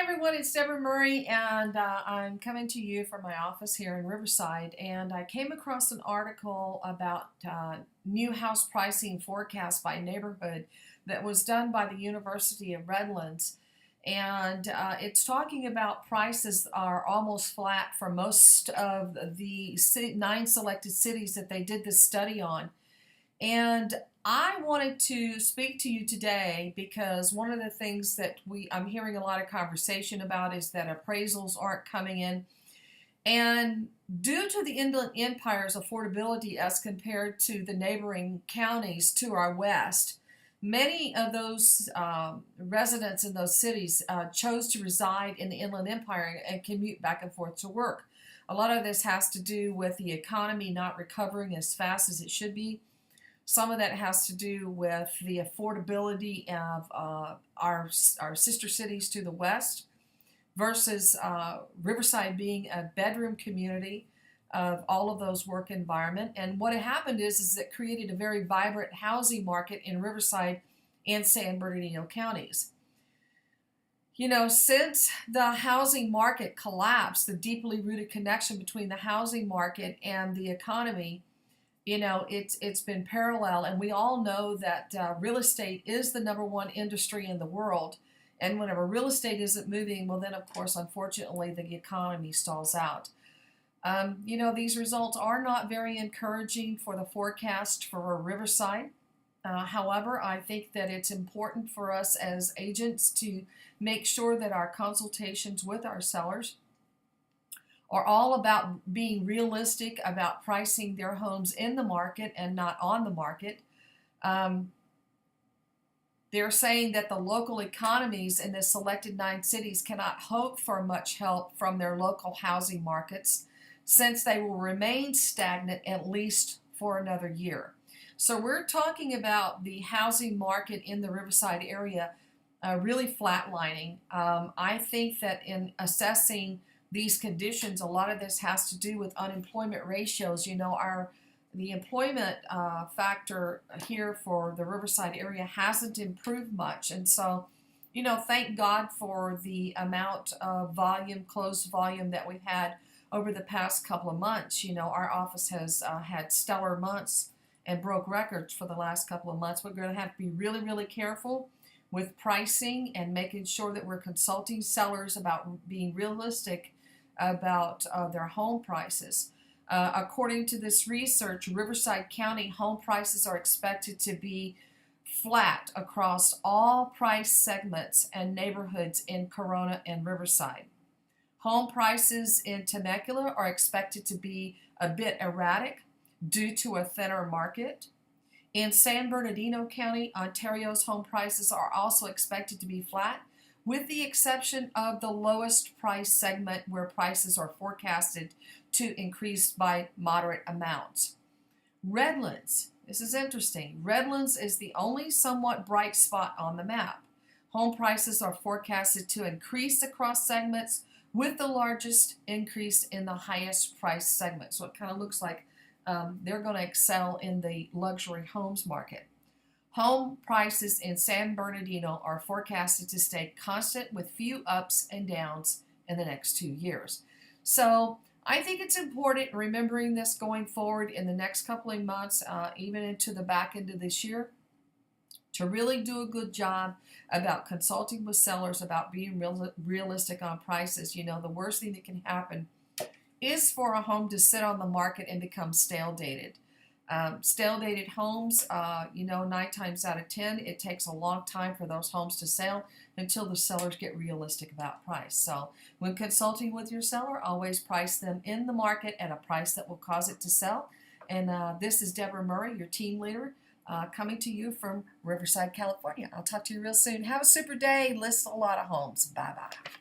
Everyone, it's Deborah Murray, and I'm coming to you from my office here in Riverside. And I came across an article about new house pricing forecast by neighborhood that was done by the University of Redlands. And it's talking about prices are almost flat for most of the 9 selected cities that they did this study on. And I wanted to speak to you today because one of the things that I'm hearing a lot of conversation about is that appraisals aren't coming in. And due to the Inland Empire's affordability as compared to the neighboring counties to our west, many of those residents in those cities chose to reside in the Inland Empire and commute back and forth to work. A lot of this has to do with the economy not recovering as fast as it should be. Some of that has to do with the affordability of our sister cities to the west versus Riverside being a bedroom community of all of those work environment. And what had happened is it created a very vibrant housing market in Riverside and San Bernardino counties. You know, since the housing market collapsed, the deeply rooted connection between the housing market and the economy, you know, it's been parallel, and we all know that real estate is the #1 industry in the world. And whenever real estate isn't moving, well, then of course, unfortunately, the economy stalls out. You know, these results are not very encouraging for the forecast for Riverside. However, I think that it's important for us as agents to make sure that our consultations with our sellers are all about being realistic about pricing their homes in the market and not on the market. They're saying that the local economies in the selected 9 cities cannot hope for much help from their local housing markets since they will remain stagnant at least for another year. So we're talking about the housing market in the Riverside area really flatlining. I think that in assessing these conditions, a lot of this has to do with unemployment ratios. You know, the employment factor here for the Riverside area hasn't improved much. And so, you know, thank God for the amount of volume, closed volume that we've had over the past couple of months. You know, our office has had stellar months and broke records for the last couple of months. We're going to have to be really, really careful with pricing and making sure that we're consulting sellers about being realistic about their home prices. According to this research, Riverside County home prices are expected to be flat across all price segments and neighborhoods in Corona and Riverside. Home prices in Temecula are expected to be a bit erratic due to a thinner market. In San Bernardino County, Ontario's home prices are also expected to be flat, with the exception of the lowest price segment where prices are forecasted to increase by moderate amounts. Redlands, this is interesting. Redlands is the only somewhat bright spot on the map. Home prices are forecasted to increase across segments, with the largest increase in the highest price segment. So it kind of looks like they're going to excel in the luxury homes market. Home prices in San Bernardino are forecasted to stay constant with few ups and downs in the next 2 years. So I think it's important remembering this going forward in the next couple of months, even into the back end of this year, to really do a good job about consulting with sellers about being realistic on prices. You know, the worst thing that can happen is for a home to sit on the market and become stale-dated. Stale-dated homes, you know, 9 times out of 10, it takes a long time for those homes to sell until the sellers get realistic about price. So when consulting with your seller, always price them in the market at a price that will cause it to sell. And this is Deborah Murray, your team leader, coming to you from Riverside, California. I'll talk to you real soon. Have a super day. List a lot of homes. Bye-bye.